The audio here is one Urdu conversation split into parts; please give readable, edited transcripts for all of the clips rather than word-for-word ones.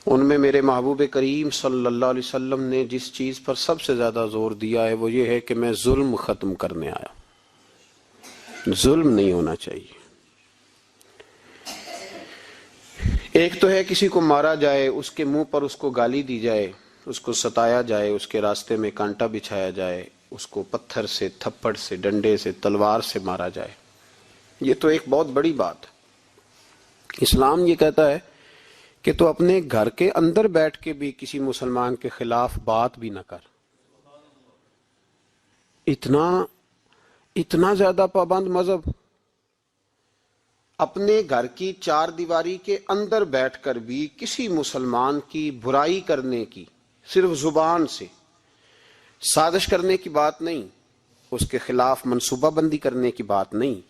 ان میں میرے محبوب کریم صلی اللہ علیہ وسلم نے جس چیز پر سب سے زیادہ زور دیا ہے وہ یہ ہے کہ میں ظلم ختم کرنے آیا. ظلم نہیں ہونا چاہیے. ایک تو ہے کسی کو مارا جائے، اس کے منہ پر اس کو گالی دی جائے، اس کو ستایا جائے، اس کے راستے میں کانٹا بچھایا جائے، اس کو پتھر سے، تھپڑ سے، ڈنڈے سے، تلوار سے مارا جائے. یہ تو ایک بہت بڑی بات ہے. اسلام یہ کہتا ہے کہ تو اپنے گھر کے اندر بیٹھ کے بھی کسی مسلمان کے خلاف بات بھی نہ کر. اتنا زیادہ پابند مذہب. اپنے گھر کی چار دیواری کے اندر بیٹھ کر بھی کسی مسلمان کی برائی کرنے کی، صرف زبان سے سازش کرنے کی بات نہیں، اس کے خلاف منصوبہ بندی کرنے کی بات نہیں،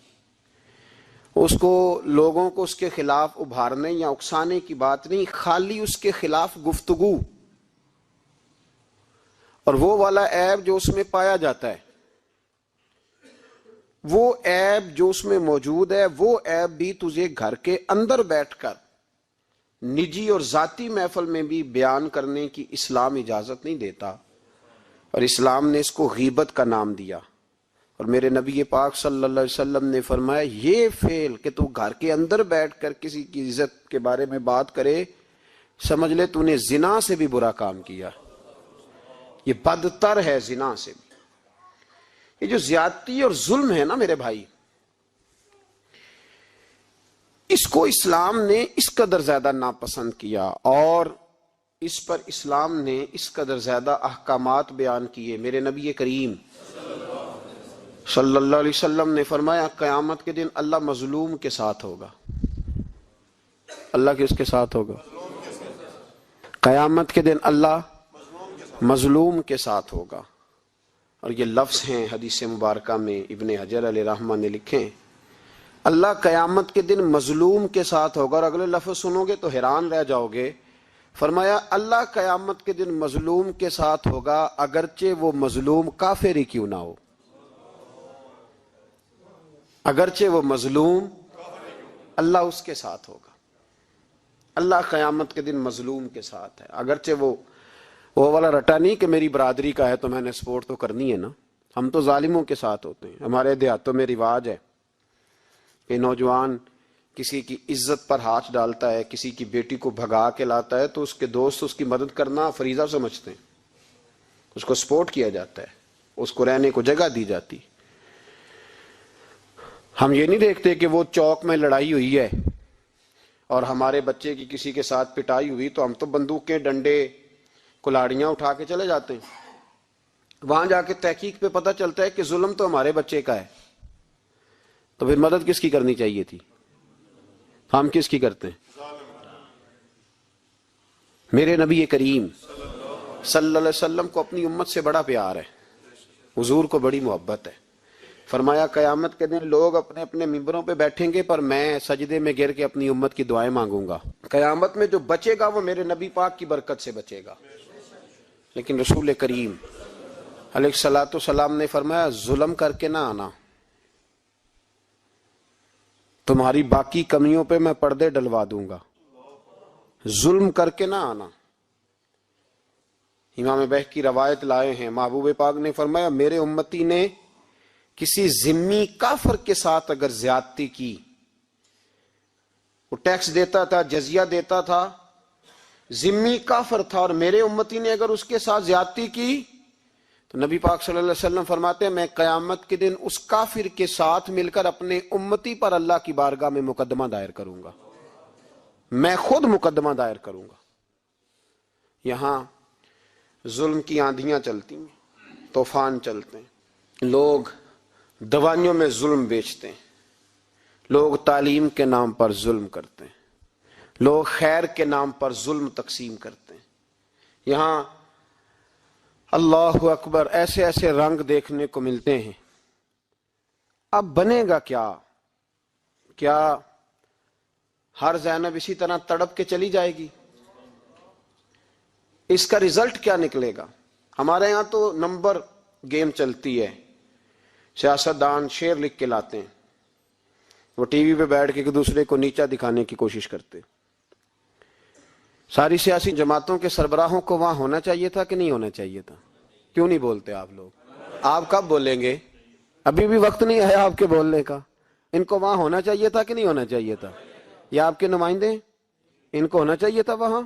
اس کو لوگوں کو اس کے خلاف ابھارنے یا اکسانے کی بات نہیں، خالی اس کے خلاف گفتگو. اور وہ والا عیب جو اس میں پایا جاتا ہے، وہ عیب جو اس میں موجود ہے، وہ عیب بھی تجھے گھر کے اندر بیٹھ کر نجی اور ذاتی محفل میں بھی بیان کرنے کی اسلام اجازت نہیں دیتا. اور اسلام نے اس کو غیبت کا نام دیا. اور میرے نبی پاک صلی اللہ علیہ وسلم نے فرمایا یہ فعل کہ تو گھر کے اندر بیٹھ کر کسی کی عزت کے بارے میں بات کرے، سمجھ لے تو نے زنا سے بھی برا کام کیا. یہ بدتر ہے زنا سے بھی. یہ جو زیادتی اور ظلم ہے نا میرے بھائی، اس کو اسلام نے اس قدر زیادہ ناپسند کیا، اور اس پر اسلام نے اس قدر زیادہ احکامات بیان کیے. میرے نبی کریم صلی اللہ علیہ وسلم نے فرمایا قیامت کے دن اللہ مظلوم کے ساتھ ہوگا. اللہ کس کے ساتھ ہوگا؟ قیامت کے دن اللہ مظلوم کے ساتھ ہوگا. اور یہ لفظ ہیں حدیث مبارکہ میں ابن حجر علیہ رحمہ نے لکھے، اللہ قیامت کے دن مظلوم کے ساتھ ہوگا. اور اگلے لفظ سنو گے تو حیران رہ جاؤ گے. فرمایا اللہ قیامت کے دن مظلوم کے ساتھ ہوگا اگرچہ وہ مظلوم کافر ہی کیوں نہ ہو. اگرچہ وہ مظلوم، اللہ اس کے ساتھ ہوگا. اللہ قیامت کے دن مظلوم کے ساتھ ہے، اگرچہ وہ والا رٹا نہیں کہ میری برادری کا ہے تو میں نے سپورٹ تو کرنی ہے نا. ہم تو ظالموں کے ساتھ ہوتے ہیں. ہمارے دیہاتوں میں رواج ہے کہ نوجوان کسی کی عزت پر ہاتھ ڈالتا ہے، کسی کی بیٹی کو بھگا کے لاتا ہے تو اس کے دوست اس کی مدد کرنا فریضہ سمجھتے ہیں، اس کو سپورٹ کیا جاتا ہے، اس کو رہنے کو جگہ دی جاتی. ہم یہ نہیں دیکھتے کہ وہ چوک میں لڑائی ہوئی ہے اور ہمارے بچے کی کسی کے ساتھ پٹائی ہوئی تو ہم تو بندوقیں، ڈنڈے، کلاڑیاں اٹھا کے چلے جاتے ہیں. وہاں جا کے تحقیق پہ پتہ چلتا ہے کہ ظلم تو ہمارے بچے کا ہے. تو پھر مدد کس کی کرنی چاہیے تھی؟ ہم کس کی کرتے ہیں؟ میرے نبی کریم صلی اللہ علیہ وسلم کو اپنی امت سے بڑا پیار ہے، حضور کو بڑی محبت ہے. فرمایا قیامت کے دن لوگ اپنے اپنے ممبروں پہ بیٹھیں گے پر میں سجدے میں گر کے اپنی امت کی دعائیں مانگوں گا. قیامت میں جو بچے گا وہ میرے نبی پاک کی برکت سے بچے گا. لیکن رسول کریم علیہ الصلوۃ والسلام نے فرمایا ظلم کر کے نہ آنا، تمہاری باقی کمیوں پہ میں پردے ڈلوا دوں گا. ظلم کر کے نہ آنا. امام بہق کی روایت لائے ہیں، محبوب پاک نے فرمایا میرے امتی نے کسی ذمی کافر کے ساتھ اگر زیادتی کی، وہ ٹیکس دیتا تھا، جزیہ دیتا تھا، ذمی کافر تھا، اور میرے امتی نے اگر اس کے ساتھ زیادتی کی تو نبی پاک صلی اللہ علیہ وسلم فرماتے ہیں میں قیامت کے دن اس کافر کے ساتھ مل کر اپنے امتی پر اللہ کی بارگاہ میں مقدمہ دائر کروں گا. میں خود مقدمہ دائر کروں گا. یہاں ظلم کی آندھیاں چلتی ہیں، طوفان چلتے ہیں، لوگ دوائیوں میں ظلم بیچتے ہیں، لوگ تعلیم کے نام پر ظلم کرتے ہیں، لوگ خیر کے نام پر ظلم تقسیم کرتے ہیں. یہاں اللہ اکبر ایسے ایسے رنگ دیکھنے کو ملتے ہیں. اب بنے گا کیا؟ کیا ہر زینب اسی طرح تڑپ کے چلی جائے گی؟ اس کا رزلٹ کیا نکلے گا؟ ہمارے ہاں تو نمبر گیم چلتی ہے. سیاستدان شعر لکھ کے لاتے ہیں، وہ ٹی وی پہ بیٹھ کے ایک دوسرے کو نیچا دکھانے کی کوشش کرتے. ساری سیاسی جماعتوں کے سربراہوں کو وہاں ہونا چاہیے تھا کہ نہیں ہونا چاہیے تھا؟ کیوں نہیں بولتے آپ لوگ؟ آپ کب بولیں گے؟ ابھی بھی وقت نہیں آیا آپ کے بولنے کا. ان کو وہاں ہونا چاہیے تھا کہ نہیں ہونا چاہیے تھا؟ یہ آپ کے نمائندے ہیں، ان کو ہونا چاہیے تھا وہاں.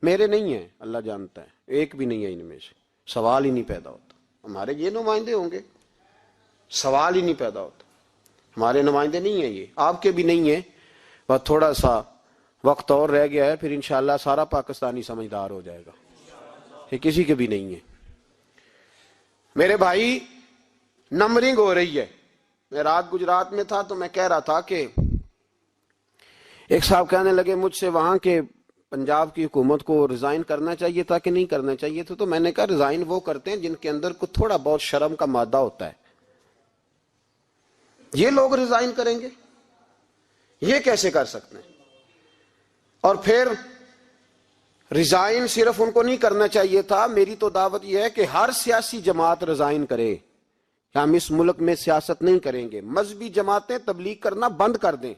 میرے نہیں ہیں، اللہ جانتا ہے، ایک بھی نہیں ہے ان میں سے. سوال ہی نہیں پیدا ہوتا. ہمارے یہ نمائندے ہوں گے؟ سوال ہی نہیں پیدا ہوتا. ہمارے نمائندے نہیں ہیں یہ، آپ کے بھی نہیں ہیں. بس تھوڑا سا وقت اور رہ گیا ہے، پھر انشاءاللہ سارا پاکستانی سمجھدار ہو جائے گا. یہ کسی کے بھی نہیں ہے. میرے بھائی، نمبرنگ ہو رہی ہے. میں رات گجرات میں تھا تو میں کہہ رہا تھا کہ ایک صاحب کہنے لگے مجھ سے وہاں کے پنجاب کی حکومت کو ریزائن کرنا چاہیے تھا کہ نہیں کرنا چاہیے تھا. تو میں نے کہا ریزائن وہ کرتے ہیں جن کے اندر کو تھوڑا بہت شرم کا مادہ ہوتا ہے. یہ لوگ ریزائن کریں گے؟ یہ کیسے کر سکتے ہیں؟ اور پھر ریزائن صرف ان کو نہیں کرنا چاہیے تھا. میری تو دعوت یہ ہے کہ ہر سیاسی جماعت ریزائن کرے. ہم اس ملک میں سیاست نہیں کریں گے. مذہبی جماعتیں تبلیغ کرنا بند کر دیں.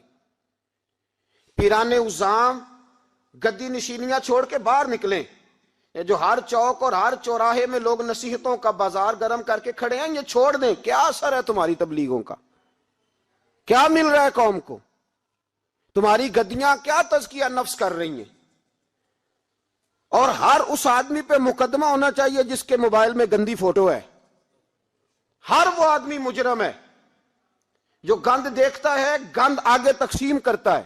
پیران عظام گدی نشینیاں چھوڑ کے باہر نکلیں. یہ جو ہر چوک اور ہر چوراہے میں لوگ نصیحتوں کا بازار گرم کر کے کھڑے ہیں، یہ چھوڑ دیں. کیا اثر ہے تمہاری تبلیغوں کا؟ کیا مل رہا ہے قوم کو؟ تمہاری گدیاں کیا تزکیہ نفس کر رہی ہیں؟ اور ہر اس آدمی پہ مقدمہ ہونا چاہیے جس کے موبائل میں گندی فوٹو ہے. ہر وہ آدمی مجرم ہے جو گند دیکھتا ہے، گند آگے تقسیم کرتا ہے.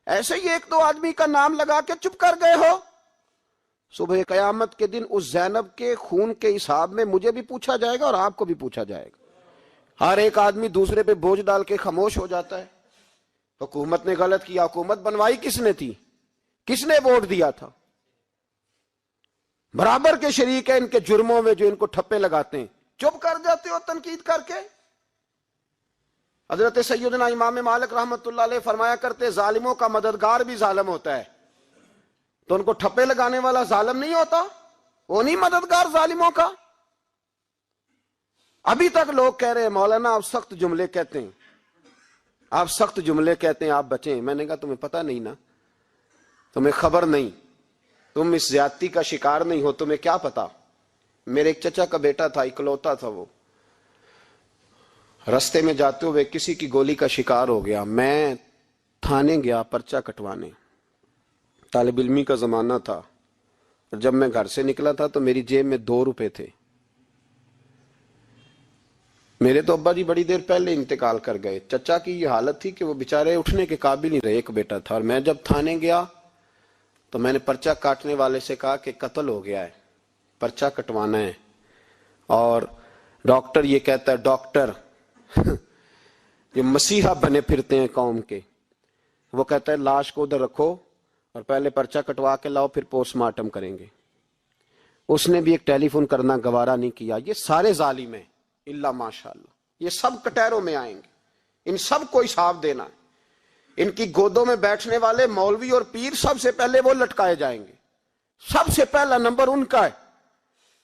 ایسے ہی ایک دو آدمی کا نام لگا کے چپ کر گئے ہو. صبح قیامت کے دن اس زینب کے خون کے حساب میں مجھے بھی پوچھا جائے گا اور آپ کو بھی پوچھا جائے گا. ہر ایک آدمی دوسرے پہ بوجھ ڈال کے خاموش ہو جاتا ہے. حکومت نے غلط کیا. حکومت بنوائی کس نے تھی؟ کس نے ووٹ دیا تھا؟ برابر کے شریک ہیں ان کے جرموں میں جو ان کو ٹھپے لگاتے ہیں. چپ کر جاتے ہو تنقید کر کے. حضرت سیدنا امام مالک رحمت اللہ علیہ فرمایا کرتے ظالموں کا مددگار بھی ظالم ہوتا ہے. تو ان کو ٹھپے لگانے والا ظالم نہیں ہوتا؟ وہ نہیں مددگار ظالموں کا؟ ابھی تک لوگ کہہ رہے ہیں مولانا آپ سخت جملے کہتے ہیں، آپ سخت جملے کہتے ہیں، آپ بچیں. میں نے کہا تمہیں پتہ نہیں نا، تمہیں خبر نہیں، تم اس زیادتی کا شکار نہیں ہو، تمہیں کیا پتا. میرے ایک چچا کا بیٹا تھا، اکلوتا تھا. وہ رستے میں جاتے ہوئے کسی کی گولی کا شکار ہو گیا. میں تھانے گیا پرچہ کٹوانے. طالب علمی کا زمانہ تھا. جب میں گھر سے نکلا تھا تو میری جیب میں 2 روپے تھے. میرے تو ابا جی بڑی دیر پہلے انتقال کر گئے. چچا کی یہ حالت تھی کہ وہ بیچارے اٹھنے کے قابل نہیں رہے. ایک بیٹا تھا. اور میں جب تھانے گیا تو میں نے پرچہ کاٹنے والے سے کہا کہ قتل ہو گیا ہے، پرچہ کٹوانا ہے. اور ڈاکٹر یہ کہتا ہے، ڈاکٹر جو مسیحا بنے پھرتے ہیں قوم کے، وہ کہتا ہے لاش کو ادھر رکھو اور پہلے پرچہ کٹوا کے لاؤ، پھر پوسٹ مارٹم کریں گے. اس نے بھی ایک ٹیلی فون کرنا گوارا نہیں کیا. یہ سارے ظالم ہیں اللہ ماشاءاللہ. یہ سب کٹہروں میں آئیں گے. ان سب کو حساب دینا ہے. ان کی گودوں میں بیٹھنے والے مولوی اور پیر سب سے پہلے وہ لٹکائے جائیں گے. سب سے پہلا نمبر ان کا ہے.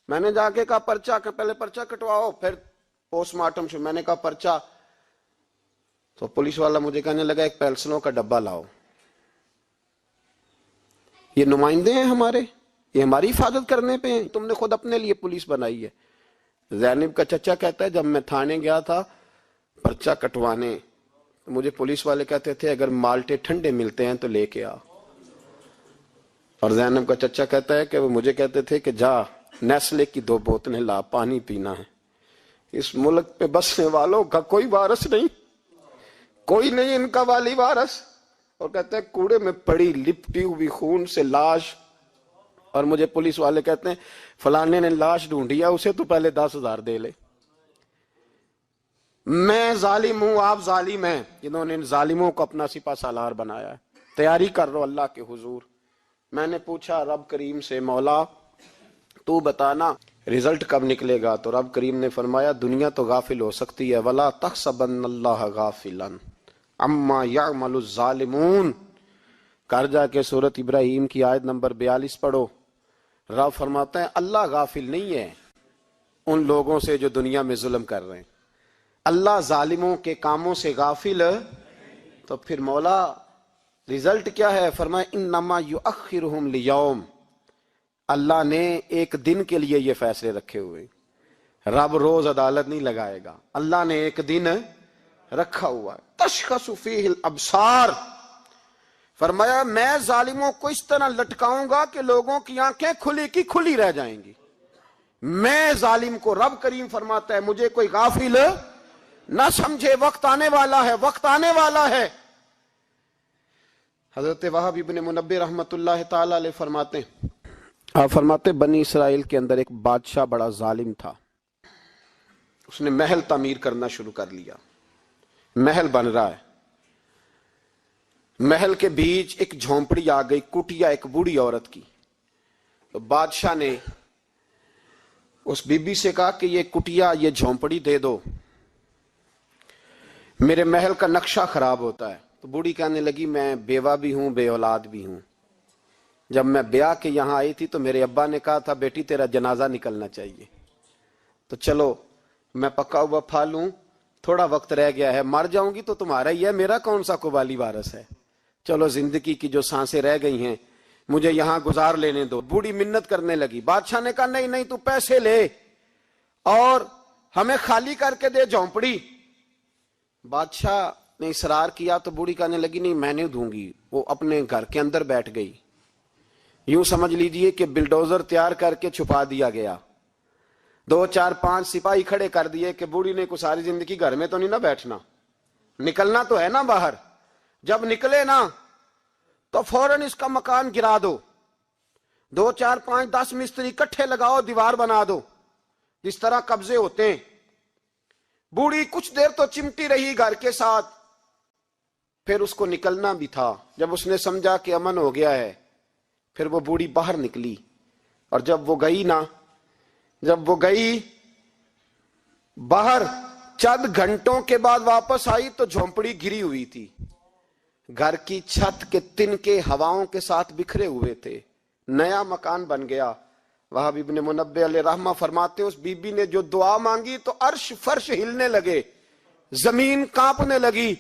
میں نے جا کے کہا پرچہ پہلے پرچہ کٹواؤ پھر پوسٹ مارٹم سے. میں نے کہا پرچہ، تو پولیس والا مجھے کہنے لگا ایک پینسلوں کا ڈبہ لاؤ. یہ نمائندے ہیں ہمارے، یہ ہماری حفاظت کرنے پہ ہیں. تم نے خود اپنے لیے پولیس بنائی ہے. زینب کا چچا کہتا ہے جب میں تھانے گیا تھا پرچہ کٹوانے، مجھے پولیس والے کہتے تھے اگر مالٹے ٹھنڈے ملتے ہیں تو لے کے آ. اور زینب کا چچا کہتا ہے کہ وہ مجھے کہتے تھے کہ جا نیسلے کی 2 بوتلیں لا، پانی پینا ہے. اس ملک پہ بسنے والوں کا کوئی وارث نہیں، کوئی نہیں ان کا والی وارث. اور کہتے ہیں کوڑے میں پڑی لپٹی ہوئی خون سے لاش. اور مجھے پولیس والے کہتے ہیں فلانے نے لاش ڈھونڈی ہے، اسے تو پہلے 10,000 دے لے. میں ظالم ہوں، آپ ظالم ہیں جنہوں نے ان ظالموں کو اپنا سپہ سالار بنایا ہے. تیاری کر رہو اللہ کے حضور. میں نے پوچھا رب کریم سے مولا تو بتانا رزلٹ کب نکلے گا؟ تو رب کریم نے فرمایا دنیا تو غافل ہو سکتی ہے، وَلَا تَحْسَبَنَّ اللَّهَ غَافِلًا عَمَّا يَعْمَلُ الظَّالِمُونَ. کر جا کے سورۃ ابراہیم کی آیت نمبر 42 پڑھو. رب فرماتا ہے اللہ غافل نہیں ہے ان لوگوں سے جو دنیا میں ظلم کر رہے ہیں. اللہ ظالموں کے کاموں سے غافل. تو پھر مولا رزلٹ کیا ہے؟ فرمایا انما یؤخرہم لیوم، اللہ نے ایک دن کے لیے یہ فیصلے رکھے ہوئے، رب روز عدالت نہیں لگائے گا، اللہ نے ایک دن رکھا ہوا ہے۔ تشخص فیہ الابصار، فرمایا میں ظالموں کو اس طرح لٹکاؤں گا کہ لوگوں کی آنکھیں کھلی کی کھلی رہ جائیں گی۔ میں ظالم کو، رب کریم فرماتا ہے مجھے کوئی غافل نہ سمجھے، وقت آنے والا ہے، وقت آنے والا ہے۔ حضرت وہب ابن منبہ رحمت اللہ تعالی علیہ فرماتے ہیں، آپ فرماتے بنی اسرائیل کے اندر ایک بادشاہ بڑا ظالم تھا، اس نے محل تعمیر کرنا شروع کر لیا، محل بن رہا ہے، محل کے بیچ ایک جھونپڑی آ گئی، کٹیا ایک بوڑھی عورت کی، تو بادشاہ نے اس بی بی سے کہا کہ یہ کٹیا، یہ جھونپڑی دے دو، میرے محل کا نقشہ خراب ہوتا ہے۔ تو بوڑھی کہنے لگی میں بیوہ بھی ہوں، بے اولاد بھی ہوں، جب میں بیاہ کے یہاں آئی تھی تو میرے ابا نے کہا تھا بیٹی تیرا جنازہ نکلنا چاہیے، تو چلو میں پکا ہوا پھل ہوں، تھوڑا وقت رہ گیا ہے، مر جاؤں گی تو تمہارا ہی ہے، میرا کون سا قبالی وارث ہے، چلو زندگی کی جو سانسیں رہ گئی ہیں مجھے یہاں گزار لینے دو۔ بوڑھی منت کرنے لگی، بادشاہ نے کہا نہیں نہیں تو پیسے لے اور ہمیں خالی کر کے دے جھونپڑی۔ بادشاہ نے اصرار کیا تو بوڑھی کہنے لگی نہیں میں نہیں دوں گی، وہ اپنے گھر کے اندر بیٹھ گئی، یوں سمجھ لیجئے کہ بلڈوزر تیار کر کے چھپا دیا گیا، 2 4 5 سپاہی کھڑے کر دیے کہ بوڑھی نے کو ساری زندگی گھر میں تو نہیں نہ بیٹھنا، نکلنا تو ہے نا باہر، جب نکلے نا تو فوراً اس کا مکان گرا دو، 2 4 5 10 مستری کٹھے لگاؤ، دیوار بنا دو، جس طرح قبضے ہوتے ہیں۔ بوڑھی کچھ دیر تو چمٹی رہی گھر کے ساتھ، پھر اس کو نکلنا بھی تھا، جب اس نے سمجھا کہ امن ہو گیا ہے پھر وہ بوڑھی باہر نکلی، اور جب وہ گئی باہر چند گھنٹوں کے بعد واپس آئی تو جھونپڑی گری ہوئی تھی، گھر کی چھت کے تنکے ہواؤں کے ساتھ بکھرے ہوئے تھے، نیا مکان بن گیا۔ وہب ابن منبہ علیہ رحمہ فرماتے اس بی بی نے جو دعا مانگی تو عرش فرش ہلنے لگے، زمین کانپنے لگی۔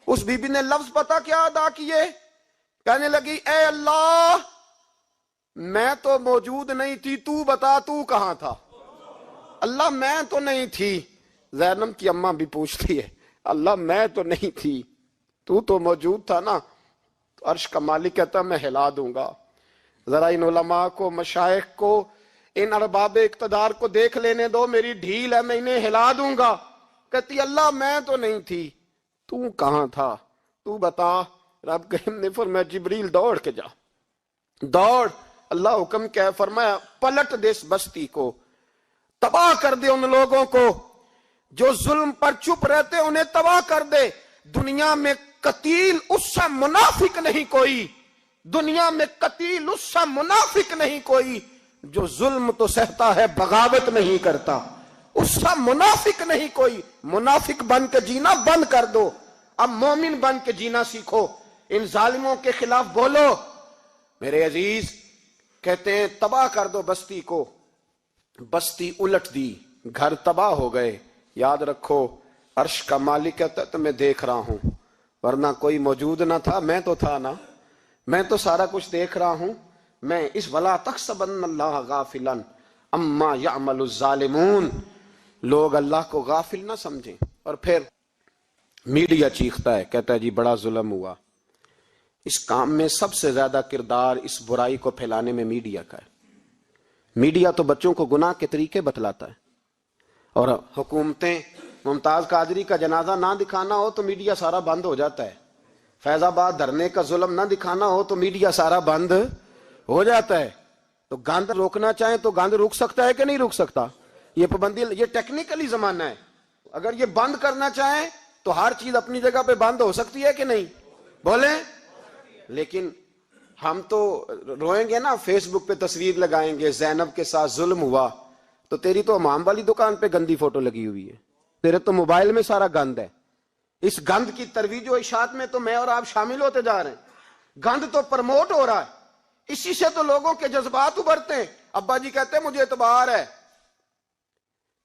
اس بی بی نے لفظ پتہ کیا ادا کیے؟ کہنے لگی اے اللہ میں تو موجود نہیں تھی، تو بتا تو کہاں تھا؟ اللہ میں تو نہیں تھی۔ زینب کی اماں بھی پوچھتی ہے اللہ میں تو نہیں تھی، تو موجود تھا نا؟ عرش کا مالک کہتا میں ہلا دوں گا۔ ذرا ان علماء کو، مشائخ کو، ان ارباب اقتدار کو دیکھ لینے دو، میری ڈھیل ہے میں انہیں ہلا دوں گا۔ کہتی اللہ میں تو نہیں تھی، تو کہاں تھا؟ تو بتا۔ رب کریم نے فرمایا جبریل دوڑ کے جا، دوڑ، اللہ حکم کیا ہے، فرمایا پلٹ دے اس بستی کو، تباہ کر دے ان لوگوں کو جو ظلم پر چپ رہتے، انہیں تباہ کر دے۔ دنیا میں قتیل اس سے منافق نہیں کوئی، دنیا میں قتیل اس سے منافق نہیں کوئی جو ظلم تو سہتا ہے بغاوت نہیں کرتا، اس سے منافق نہیں کوئی۔ منافق بن کے جینا بند کر دو، اب مومن بن کے جینا سیکھو، ان ظالموں کے خلاف بولو۔ میرے عزیز کہتے ہیں تباہ کر دو بستی کو، بستی الٹ دی، گھر تباہ ہو گئے۔ یاد رکھو عرش کا مالک کہتا ہے تو میں دیکھ رہا ہوں، ورنہ کوئی موجود نہ تھا، میں تو تھا نا، میں تو سارا کچھ دیکھ رہا ہوں۔ میں اس ولا تحسبن اللہ غافلا اما یعمل الظالمون، لوگ اللہ کو غافل نہ سمجھیں۔ اور پھر میڈیا چیختا ہے، کہتا ہے جی بڑا ظلم ہوا۔ اس کام میں سب سے زیادہ کردار اس برائی کو پھیلانے میں میڈیا کا ہے۔ میڈیا تو بچوں کو گناہ کے طریقے بتلاتا ہے، اور حکومتیں، ممتاز قادری کا جنازہ نہ دکھانا ہو تو میڈیا سارا بند ہو جاتا ہے، فیض آباد دھرنے کا ظلم نہ دکھانا ہو تو میڈیا سارا بند ہو جاتا ہے۔ تو گند روکنا چاہیں تو گند رک سکتا ہے کہ نہیں رک سکتا؟ یہ پابندی، یہ ٹیکنیکلی زمانہ ہے، اگر یہ بند کرنا چاہیں تو ہر چیز اپنی جگہ پہ بند ہو سکتی ہے کہ نہیں؟ بولیں۔ لیکن ہم تو روئیں گے نا، فیس بک پہ تصویر لگائیں گے زینب کے ساتھ ظلم ہوا، تو تیری تو امام والی دکان پہ گندی فوٹو لگی ہوئی ہے، تیرے تو موبائل میں سارا گند ہے۔ اس گند کی ترویج و اشاعت میں تو میں اور آپ شامل ہوتے جا رہے ہیں، گند تو پرموٹ ہو رہا ہے، اسی سے تو لوگوں کے جذبات ابھرتے ہیں۔ ابا جی کہتے ہیں مجھے اعتبار ہے،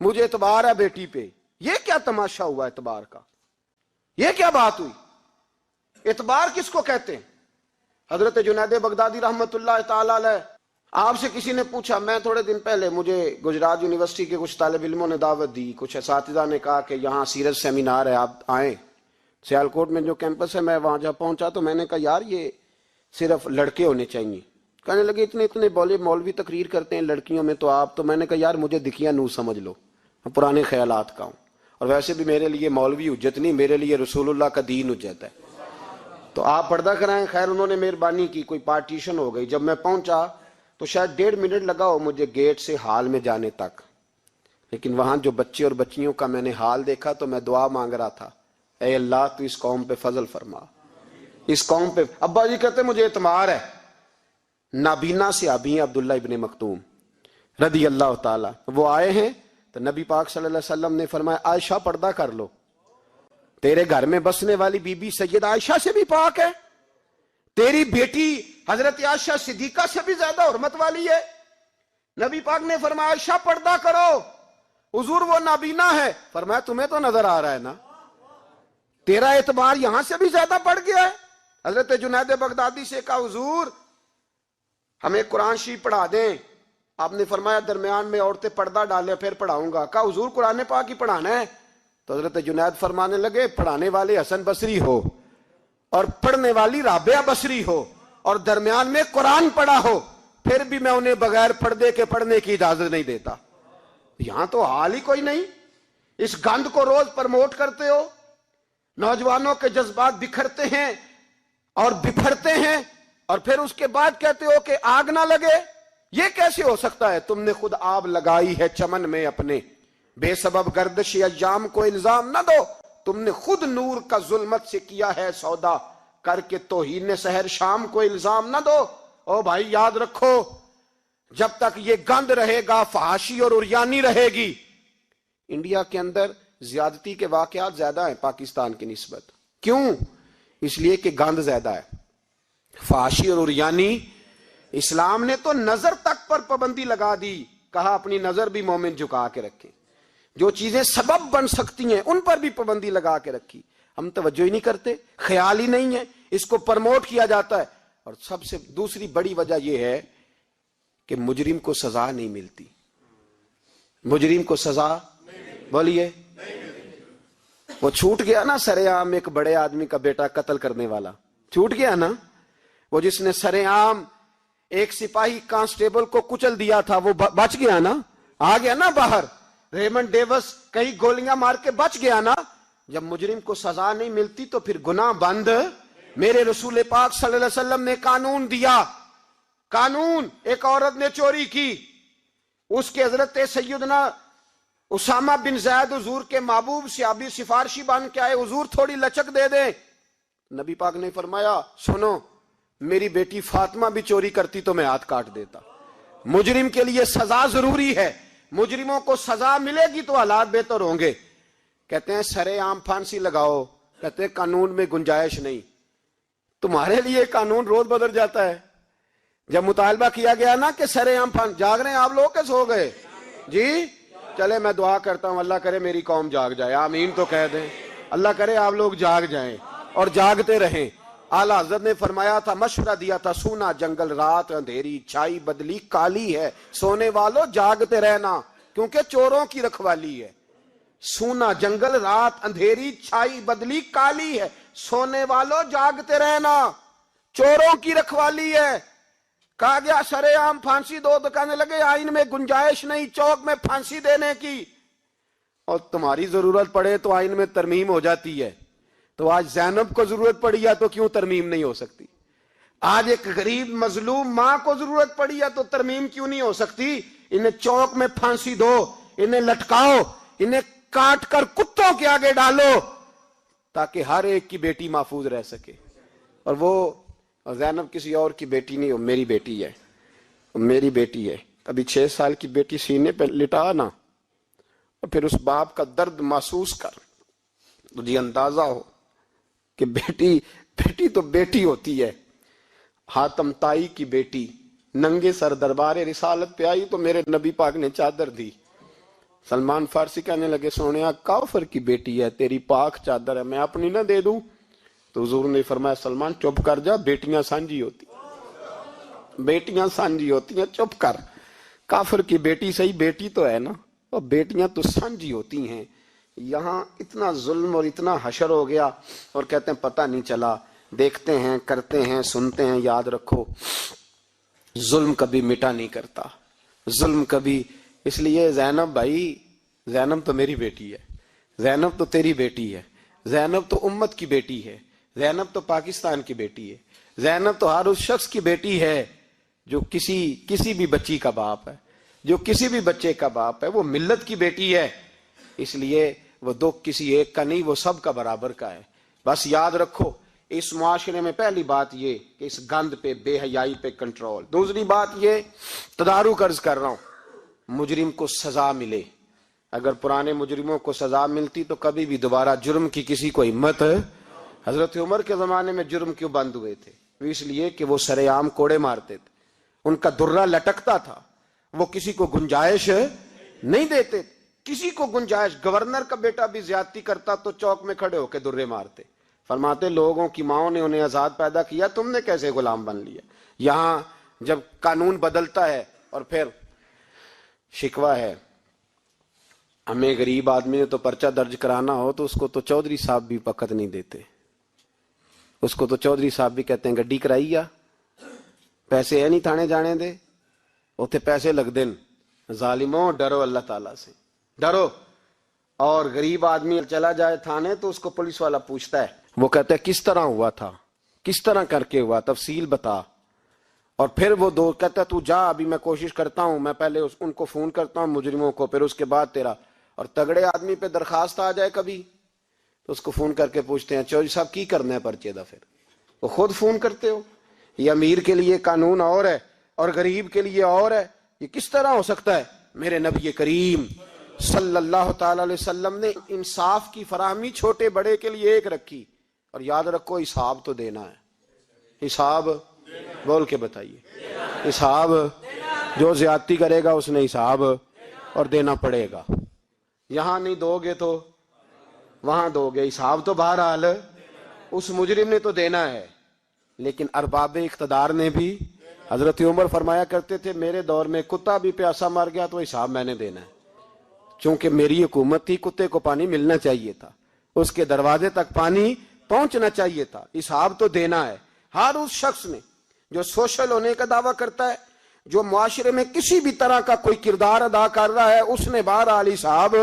مجھے اعتبار ہے بیٹی پہ۔ یہ کیا تماشا ہوا اعتبار کا؟ یہ کیا بات ہوئی؟ اعتبار کس کو کہتے ہیں؟ حضرت جنید بغدادی رحمت اللہ تعالی علیہ، آپ سے کسی نے پوچھا، میں تھوڑے دن پہلے مجھے گجرات یونیورسٹی کے کچھ طالب علموں نے دعوت دی، کچھ اساتذہ نے کہا کہ یہاں سیرت سیمینار ہے، آپ آئیں۔ سیالکوٹ میں جو کیمپس ہے، میں وہاں جب پہنچا تو میں نے کہا یار یہ صرف لڑکے ہونے چاہیے۔ کہنے لگے اتنے بولے مولوی تقریر کرتے ہیں لڑکیوں میں تو آپ، تو میں نے کہا یار مجھے دکھیا نو سمجھ لو، میں پرانے خیالات کا ہوں، اور ویسے بھی میرے لیے مولوی حجت نہیں، میرے لیے رسول اللہ کا دین حجت ہے، تو آپ پردہ کرائیں۔ خیر انہوں نے مہربانی کی، کوئی پارٹیشن ہو گئی۔ جب میں پہنچا تو شاید 1.5 منٹ لگا ہو مجھے گیٹ سے ہال میں جانے تک، لیکن وہاں جو بچے اور بچیوں کا میں نے حال دیکھا تو میں دعا مانگ رہا تھا، اے اللہ تو اس قوم پہ فضل فرما، اس قوم پہ۔ ابا جی کہتے مجھے اعتماد ہے، نابینا سے ابھی ہیں عبداللہ ابن مکتوم رضی اللہ تعالیٰ، وہ آئے ہیں تو نبی پاک صلی اللہ علیہ وسلم نے فرمایا عائشہ پردہ کر لو، تیرے گھر میں بسنے والی بی بی سید عائشہ سے بھی پاک ہے، تیری بیٹی حضرت عائشہ صدیقہ سے بھی زیادہ حرمت والی ہے۔ نبی پاک نے فرمایا عائشہ پردہ کرو، حضور وہ نابینا ہے۔ فرمایا تمہیں تو نظر آ رہا ہے نا، تیرا اعتبار یہاں سے بھی زیادہ بڑھ گیا ہے۔ حضرت جنید بغدادی سے کہا حضور ہمیں قرآن شریف پڑھا دیں، آپ نے فرمایا درمیان میں عورتیں پردہ ڈالے پھر پڑھاؤں گا۔ کہا حضور قرآن پاک ہی پڑھانا ہے؟ تو حضرت جنید فرمانے لگے پڑھانے والے حسن بصری ہو اور پڑھنے والی رابعہ بصری ہو اور درمیان میں قرآن پڑھا ہو، پھر بھی میں انہیں بغیر پردے کے پڑھنے کی اجازت نہیں دیتا۔ یہاں تو حال ہی کوئی نہیں، اس گند کو روز پرموٹ کرتے ہو، نوجوانوں کے جذبات بکھرتے ہیں اور بپھرتے ہیں، اور پھر اس کے بعد کہتے ہو کہ آگ نہ لگے۔ یہ کیسے ہو سکتا ہے؟ تم نے خود آگ لگائی ہے چمن میں اپنے، بے سبب گردش ایام کو الزام نہ دو، تم نے خود نور کا ظلمت سے کیا ہے سودا، کر کے توہین سحر شام کو الزام نہ دو۔ او بھائی یاد رکھو، جب تک یہ گند رہے گا فحاشی اور عریانی رہے گی۔ انڈیا کے اندر زیادتی کے واقعات زیادہ ہیں پاکستان کی نسبت، کیوں؟ اس لیے کہ گند زیادہ ہے، فحاشی اور عریانی۔ اسلام نے تو نظر تک پر پابندی لگا دی، کہا اپنی نظر بھی مومن جھکا کے رکھیں، جو چیزیں سبب بن سکتی ہیں ان پر بھی پابندی لگا کے رکھی۔ ہم توجہ ہی نہیں کرتے، خیال ہی نہیں ہے، اس کو پرموٹ کیا جاتا ہے۔ اور سب سے دوسری بڑی وجہ یہ ہے کہ مجرم کو سزا نہیں ملتی، مجرم کو سزا بولیے، وہ چھوٹ گیا نا سر عام، ایک بڑے آدمی کا بیٹا قتل کرنے والا چھوٹ گیا نا، وہ جس نے سر عام ایک سپاہی کانسٹیبل کو کچل دیا تھا وہ بچ گیا نا، آ گیا نا باہر۔ ریمنڈ ڈیوس کئی گولیاں مار کے بچ گیا نا۔ جب مجرم کو سزا نہیں ملتی تو پھر گناہ بند۔ میرے رسول پاک صلی اللہ علیہ وسلم نے قانون دیا، قانون، ایک عورت نے چوری کی، اس کے حضرت سیدنا اسامہ بن زید حضور کے محبوب صحابی سفارشی بن کے آئے، حضور تھوڑی لچک دے دیں۔ نبی پاک نے فرمایا سنو، میری بیٹی فاطمہ بھی چوری کرتی تو میں ہاتھ کاٹ دیتا۔ مجرم کے لیے سزا ضروری ہے، مجرموں کو سزا ملے گی تو حالات بہتر ہوں گے۔ کہتے ہیں سر عام پھانسی لگاؤ، کہتے ہیں قانون میں گنجائش نہیں۔ تمہارے لیے قانون روز بدل جاتا ہے۔ جب مطالبہ کیا گیا نا کہ سر عام جاگ رہے ہیں آپ لوگ کہ سو گئے؟ جی چلے میں دعا کرتا ہوں اللہ کرے میری قوم جاگ جائے، آمین تو کہہ دیں، اللہ کرے آپ لوگ جاگ جائیں اور جاگتے رہیں۔ اعلیٰ حضرت نے فرمایا تھا، مشورہ دیا تھا، سونا جنگل رات اندھیری چھائی بدلی کالی ہے، سونے والوں جاگتے رہنا کیونکہ چوروں کی رکھوالی ہے۔ سونا جنگل رات اندھیری چھائی بدلی کالی ہے، سونے والوں جاگتے رہنا، چوروں کی رکھوالی ہے۔ کہا گیا سر عام پھانسی دو، تو کہنے لگے آئین میں گنجائش نہیں چوک میں پھانسی دینے کی، اور تمہاری ضرورت پڑے تو آئین میں ترمیم ہو جاتی ہے۔ تو آج زینب کو ضرورت پڑی ہے تو کیوں ترمیم نہیں ہو سکتی؟ آج ایک غریب مظلوم ماں کو ضرورت پڑی ہے تو ترمیم کیوں نہیں ہو سکتی؟ انہیں چوک میں پھانسی دو، انہیں لٹکاؤ، انہیں کاٹ کر کتوں کے آگے ڈالو تاکہ ہر ایک کی بیٹی محفوظ رہ سکے۔ اور وہ زینب کسی اور کی بیٹی نہیں، وہ میری بیٹی ہے، میری بیٹی ہے۔ ابھی 6 سال کی بیٹی سینے پہ لٹا نا، اور پھر اس باپ کا درد محسوس کر، تجھے اندازہ ہو کہ بیٹی تو بیٹی ہوتی ہے۔ حاتم تائی کی بیٹی ننگے سر دربار رسالت پہ آئی تو میرے نبی پاک نے چادر دی۔ سلمان فارسی کہنے لگے سونیا کافر کی بیٹی ہے، تیری پاک چادر ہے، میں اپنی نہ دے دوں؟ تو حضور نے فرمایا سلمان چپ کر جا، بیٹیاں سانجی ہوتی، بیٹیاں سانجی ہوتی ہیں، چپ کر، کافر کی بیٹی صحیح بیٹی تو ہے نا، اور بیٹیاں تو سانجی ہوتی ہیں۔ یہاں اتنا ظلم اور اتنا حشر ہو گیا اور کہتے ہیں پتہ نہیں چلا، دیکھتے ہیں، کرتے ہیں، سنتے ہیں۔ یاد رکھو ظلم کبھی مٹا نہیں کرتا، ظلم کبھی، اس لیے زینب بھائی، زینب تو میری بیٹی ہے، زینب تو تیری بیٹی ہے، زینب تو امت کی بیٹی ہے، زینب تو پاکستان کی بیٹی ہے، زینب تو ہر اس شخص کی بیٹی ہے جو کسی بھی بچی کا باپ ہے، جو کسی بھی بچے کا باپ ہے، وہ ملت کی بیٹی ہے۔ اس لیے وہ دکھ کسی ایک کا نہیں، وہ سب کا برابر کا ہے۔ بس یاد رکھو اس معاشرے میں پہلی بات یہ کہ اس گند پہ، بے حیائی پہ کنٹرول۔ دوسری بات یہ تدارک عرض کر رہا ہوں، مجرم کو سزا ملے۔ اگر پرانے مجرموں کو سزا ملتی تو کبھی بھی دوبارہ جرم کی کسی کو ہمت ہے۔ حضرت عمر کے زمانے میں جرم کیوں بند ہوئے تھے؟ اس لیے کہ وہ سر عام کوڑے مارتے تھے، ان کا درہ لٹکتا تھا، وہ کسی کو گنجائش نہیں دیتے، کسی کو گنجائش۔ گورنر کا بیٹا بھی زیادتی کرتا تو چوک میں کھڑے ہو کے درے مارتے۔ فرماتے لوگوں کی ماؤں نے انہیں آزاد پیدا کیا، تم نے کیسے غلام بن لیا؟ یہاں جب قانون بدلتا ہے اور پھر شکوہ ہے، ہمیں غریب آدمی نے تو پرچہ درج کرانا ہو تو اس کو تو چودھری صاحب بھی وقت نہیں دیتے، اس کو تو چودھری صاحب بھی کہتے ہیں گڈی کرائی آ، پیسے ہے نہیں تھانے جانے دے، اتنے پیسے لگ دین۔ ظالموں ڈرو اللہ تعالیٰ سے، ڈرو۔ اور غریب آدمی چلا جائے تھانے تو اس کو پولیس والا پوچھتا ہے، وہ کہتا ہے کس طرح ہوا تھا، کس طرح کر کے ہوا، تفصیل بتا۔ اور پھر وہ دو کہتا ہے تو جا، ابھی میں کوشش کرتا ہوں، میں پہلے ان کو فون کرتا ہوں مجرموں کو، پھر اس کے بعد تیرا۔ اور تگڑے آدمی پہ درخواست آ جائے کبھی تو اس کو فون کر کے پوچھتے ہیں چودھری صاحب کی کرنا ہے پرچے دا؟ پھر وہ خود فون کرتے ہو۔ یہ امیر کے لیے قانون اور ہے اور غریب کے لیے اور ہے، یہ کس طرح ہو سکتا ہے؟ میرے نبی کریم صلی اللہ تعالی علیہ وسلم نے انصاف کی فراہمی چھوٹے بڑے کے لیے ایک رکھی، اور یاد رکھو حساب تو دینا ہے، حساب بول کے بتائیے، حساب جو زیادتی کرے گا اس نے حساب اور دینا پڑے گا۔ یہاں نہیں دو گے تو وہاں دو گے، حساب تو بہرحال اس مجرم نے تو دینا ہے۔ لیکن ارباب اقتدار نے بھی، حضرت عمر فرمایا کرتے تھے میرے دور میں کتا بھی پیاسا مر گیا تو حساب میں نے دینا ہے، چونکہ میری حکومت تھی، کتے کو پانی ملنا چاہیے تھا، اس کے دروازے تک پانی پہنچنا چاہیے تھا، حساب تو دینا ہے۔ ہر اس شخص نے جو سوشل ہونے کا دعویٰ کرتا ہے، جو معاشرے میں کسی بھی طرح کا کوئی کردار ادا کر رہا ہے، اس نے بہرحال حساب،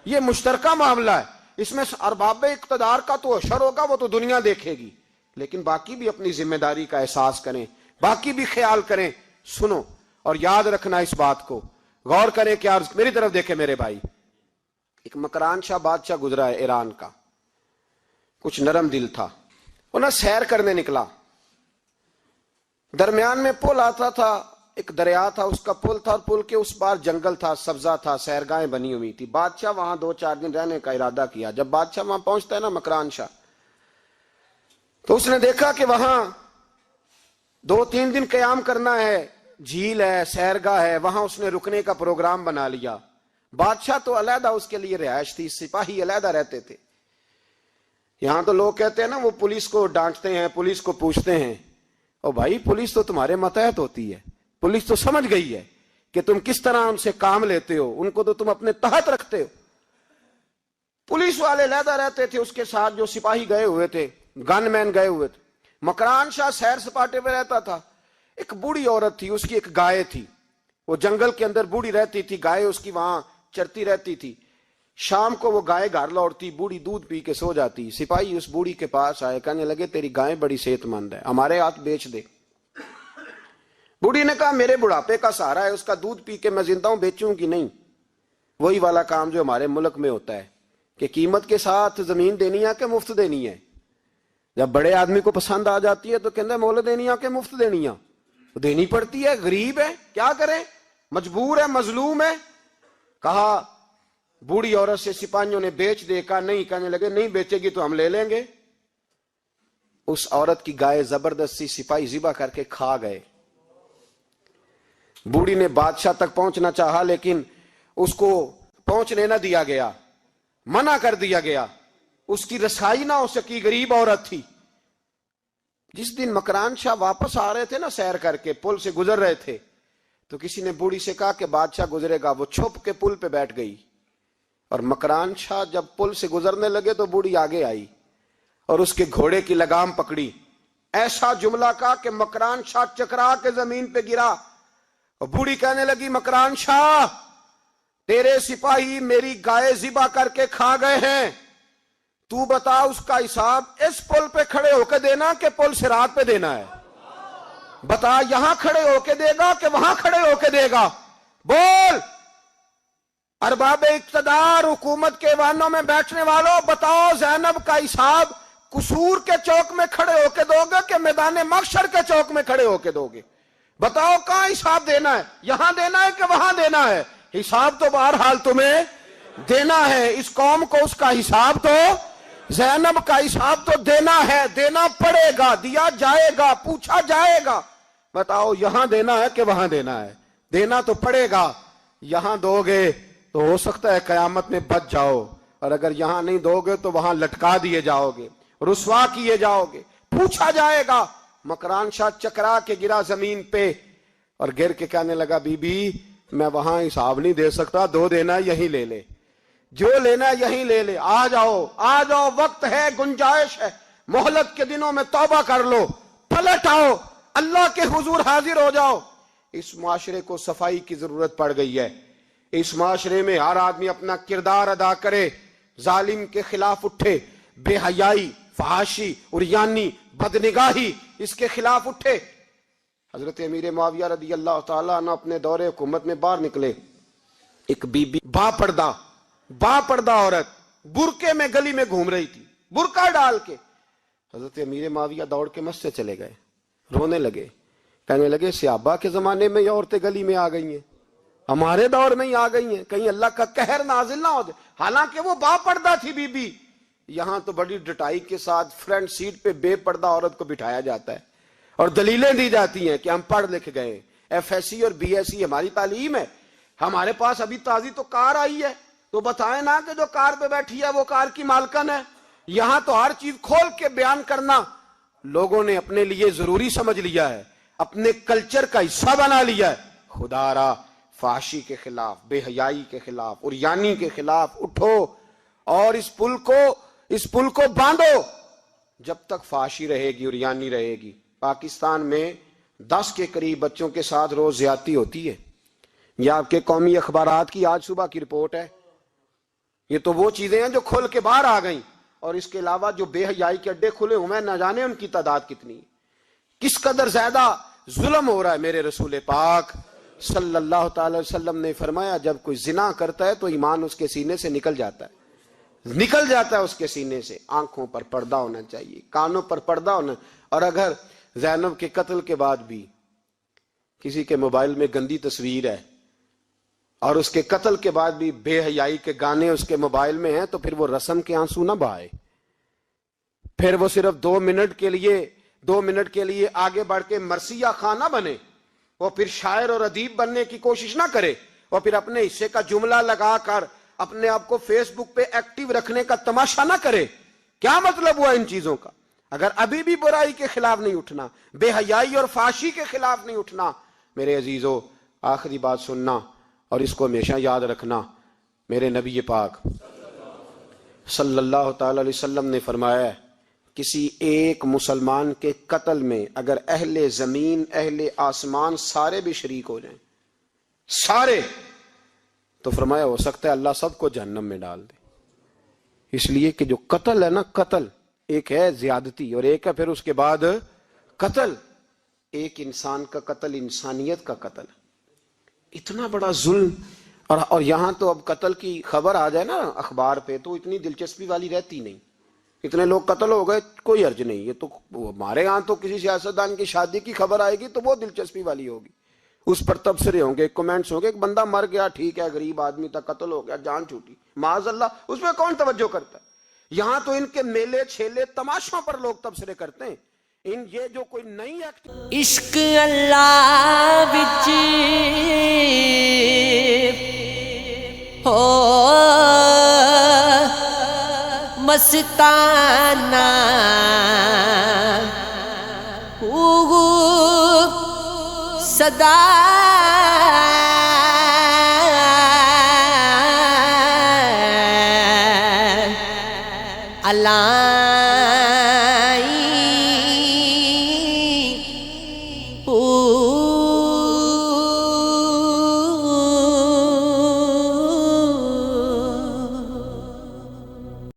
یہ مشترکہ معاملہ ہے۔ اس میں ارباب اقتدار کا تو اشر ہوگا، وہ تو دنیا دیکھے گی، لیکن باقی بھی اپنی ذمہ داری کا احساس کریں، باقی بھی خیال کریں۔ سنو اور یاد رکھنا اس بات کو، غور کریں کہ میری طرف دیکھیں میرے بھائی۔ ایک مکران شاہ بادشاہ گزرا ہے ایران کا، کچھ نرم دل تھا، وہ نہ سیر کرنے نکلا، درمیان میں پل آتا تھا، ایک دریا تھا، اس کا پل تھا، اور پل کے اس پار جنگل تھا، سبزہ تھا، سیرگاہیں بنی ہوئی تھی۔ بادشاہ وہاں 2-4 دن رہنے کا ارادہ کیا۔ جب بادشاہ وہاں پہنچتا ہے نا مکران شاہ، تو اس نے دیکھا کہ وہاں 2-3 دن قیام کرنا ہے، جھیل ہے، سیرگاہ ہے، وہاں اس نے رکنے کا پروگرام بنا لیا۔ بادشاہ تو علیحدہ اس کے لیے رہائش تھی، سپاہی علیحدہ رہتے تھے۔ یہاں تو لوگ کہتے ہیں نا وہ پولیس کو ڈانٹتے ہیں، پولیس کو پوچھتے ہیں، او بھائی پولیس تو تمہارے ماتحت ہوتی ہے، پولیس تو سمجھ گئی ہے کہ تم کس طرح ان سے کام لیتے ہو، ان کو تو تم اپنے تحت رکھتے ہو۔ پولیس والے علیحدہ رہتے تھے، اس کے ساتھ جو سپاہی گئے ہوئے تھے، گن مین گئے ہوئے تھے۔ مکران شاہ سیر سپاٹے پہ رہتا تھا۔ ایک بوڑھی عورت تھی، اس کی ایک گائے تھی، وہ جنگل کے اندر بوڑھی رہتی تھی، گائے اس کی وہاں چرتی رہتی تھی۔ شام کو وہ گائے گھر لوٹتی، بوڑھی دودھ پی کے سو جاتی۔ سپاہی اس بوڑھی کے پاس آئے، کہنے لگے تیری گائے بڑی صحت مند ہے، ہمارے ہاتھ بیچ دے۔ بوڑھی نے کہا میرے بڑھاپے کا سہارا ہے، اس کا دودھ پی کے میں زندہ ہوں، بیچوں گی نہیں۔ وہی والا کام جو ہمارے ملک میں ہوتا ہے کہ قیمت کے ساتھ زمین دینی ہے کہ مفت دینی ہے۔ جب بڑے آدمی کو پسند آ جاتی ہے تو کہتے ہیں مول دینی ہے کہ مفت دینی ہے، دینی پڑتی ہے، غریب ہے، کیا کریں، مجبور ہے، مظلوم ہے۔ کہا بوڑھی عورت سے سپاہیوں نے بیچ دے، کہا نہیں، کہنے لگے نہیں بیچے گی تو ہم لے لیں گے۔ اس عورت کی گائے زبردستی سپاہی ذبح کر کے کھا گئے۔ بوڑھی نے بادشاہ تک پہنچنا چاہا لیکن اس کو پہنچنے نہ دیا گیا، منع کر دیا گیا، اس کی رسائی نہ ہو سکی، غریب عورت تھی۔ جس دن مکران شاہ واپس آ رہے تھے نا سیر کر کے، پل سے گزر رہے تھے، تو کسی نے بوڑھی سے کہا کہ بادشاہ گزرے گا، وہ چھپ کے پل پہ بیٹھ گئی، اور مکران شاہ جب پل سے گزرنے لگے تو بوڑھی آگے آئی اور اس کے گھوڑے کی لگام پکڑی، ایسا جملہ کہا کہ مکران شاہ چکرا کے زمین پہ گرا، اور بوڑھی کہنے لگی مکران شاہ تیرے سپاہی میری گائے ذبح کر کے کھا گئے ہیں، تو بتا اس کا حساب اس پل پہ کھڑے ہو کے دینا کہ پل صراط پہ دینا ہے؟ بتا یہاں کھڑے ہو کے دے گا کہ وہاں کھڑے ہو کے دے گا؟ بول۔ ارباب اقتدار، حکومت کے ایوانوں میں بیٹھنے والوں، بتاؤ زینب کا حساب قصور کے چوک میں کھڑے ہو کے دو گے کہ میدان محشر کے چوک میں کھڑے ہو کے دو گے؟ بتاؤ کہاں حساب دینا ہے، یہاں دینا ہے کہ وہاں دینا ہے؟ حساب تو بہرحال تمہیں دینا ہے، اس قوم کو اس کا حساب تو، زینب کا حساب تو دینا ہے، دینا پڑے گا، دیا جائے گا، پوچھا جائے گا۔ بتاؤ یہاں دینا ہے کہ وہاں دینا ہے؟ دینا تو پڑے گا، یہاں دو گے تو ہو سکتا ہے قیامت میں بچ جاؤ، اور اگر یہاں نہیں دو گے تو وہاں لٹکا دیے جاؤ گے، رسوا کیے جاؤ گے، پوچھا جائے گا۔ مکران شاہ چکرا کے گرا زمین پہ اور گر کے کہنے لگا بی بی میں وہاں حساب نہیں دے سکتا، دو دینا یہیں لے لے، جو لینا یہیں لے لے، آ جاؤ آ جاؤ، وقت ہے، گنجائش ہے، مہلت کے دنوں میں توبہ کر لو، پلٹ آؤ، اللہ کے حضور حاضر ہو جاؤ۔ اس معاشرے کو صفائی کی ضرورت پڑ گئی ہے، اس معاشرے میں ہر آدمی اپنا کردار ادا کرے، ظالم کے خلاف اٹھے، بے حیائی، فحاشی، عریانی، بدنگاہی، اس کے خلاف اٹھے۔ حضرت امیر معاویہ رضی اللہ تعالیٰ عنہ اپنے دور حکومت میں باہر نکلے، ایک بی بی با پردہ عورت برقعے میں گلی میں گھوم رہی تھی، برقع ڈال کے۔ حضرت امیر معاویہ دوڑ کے مسجد چلے گئے، رونے لگے، کہنے لگے صحابہ کے زمانے میں یہ عورتیں گلی میں آ گئی ہیں، ہمارے دور میں ہی آ گئی ہیں، کہیں اللہ کا قہر نازل نہ ہو جائے۔ حالانکہ وہ با پردہ تھی بی بی، یہاں تو بڑی ڈٹائی کے ساتھ فرنٹ سیٹ پہ بے پردہ عورت کو بٹھایا جاتا ہے اور دلیلیں دی جاتی ہیں کہ ہم پڑھ لکھ گئے، ایف ایس سی اور بی ایس سی ہماری تعلیم ہے، ہمارے پاس ابھی تازی تو کار آئی ہے، تو بتائیں نا کہ جو کار پہ بیٹھی ہے وہ کار کی مالکن ہے۔ یہاں تو ہر چیز کھول کے بیان کرنا لوگوں نے اپنے لیے ضروری سمجھ لیا ہے، اپنے کلچر کا حصہ بنا لیا ہے۔ خدا را فحاشی کے خلاف، بے حیائی کے خلاف، عریانی کے خلاف اٹھو اور اس پل کو باندھو۔ جب تک فحاشی رہے گی، عریانی رہے گی، پاکستان میں 10 کے قریب بچوں کے ساتھ روز زیادتی ہوتی ہے۔ یہ آپ کے قومی اخبارات کی آج صبح کی رپورٹ ہے۔ یہ تو وہ چیزیں ہیں جو کھل کے باہر آ گئیں، اور اس کے علاوہ جو بے حیائی کے اڈے کھلے ہوئے ہیں، نہ جانے ان کی تعداد کتنی ہے، کس قدر زیادہ ظلم ہو رہا ہے۔ میرے رسول پاک صلی اللہ تعالی وسلم نے فرمایا جب کوئی زنا کرتا ہے تو ایمان اس کے سینے سے نکل جاتا ہے اس کے سینے سے۔ آنکھوں پر پردہ ہونا چاہیے، کانوں پر پردہ ہونا۔ اور اگر زینب کے قتل کے بعد بھی کسی کے موبائل میں گندی تصویر ہے اور اس کے قتل کے بعد بھی بے حیائی کے گانے اس کے موبائل میں ہیں، تو پھر وہ رسم کے آنسو نہ بہائے، پھر وہ صرف 2 منٹ کے لیے آگے بڑھ کے مرثیہ خان نہ بنے، وہ پھر شاعر اور ادیب بننے کی کوشش نہ کرے، وہ پھر اپنے حصے کا جملہ لگا کر اپنے آپ کو فیس بک پہ ایکٹیو رکھنے کا تماشا نہ کرے۔ کیا مطلب ہوا ان چیزوں کا؟ اگر ابھی بھی برائی کے خلاف نہیں اٹھنا، بے حیائی اور فحاشی کے خلاف نہیں اٹھنا، میرے عزیزو آخری بات سننا اور اس کو ہمیشہ یاد رکھنا۔ میرے نبی پاک صلی اللہ تعالی علیہ وسلم نے فرمایا ہے کسی ایک مسلمان کے قتل میں اگر اہل زمین، اہل آسمان سارے بھی شریک ہو جائیں، سارے، تو فرمایا ہو سکتا ہے اللہ سب کو جہنم میں ڈال دے۔ اس لیے کہ جو قتل ہے نا، قتل ایک ہے زیادتی اور ایک ہے پھر اس کے بعد قتل۔ ایک انسان کا قتل انسانیت کا قتل، اتنا بڑا ظلم۔ اور یہاں تو اب قتل کی خبر آ جائے نا اخبار پہ تو اتنی دلچسپی والی رہتی نہیں، اتنے لوگ قتل ہو گئے کوئی حرج نہیں۔ یہ تو ہمارے ہاں تو کسی سیاستدان کی شادی کی خبر آئے گی تو وہ دلچسپی والی ہوگی، اس پر تبصرے ہوں گے، کمنٹس ہوں گے، ایک بندہ مر گیا ٹھیک ہے، غریب آدمی تھا، قتل ہو گیا، جان چھوٹی، معاذ اللہ، اس میں کون توجہ کرتا ہے؟ یہاں تو ان کے میلے چھیلے تماشوں پر لوگ تبصرے کرتے ہیں۔ یہ جو کوئی نئی عشق اللہ وچ ہو مستانہ صدا علام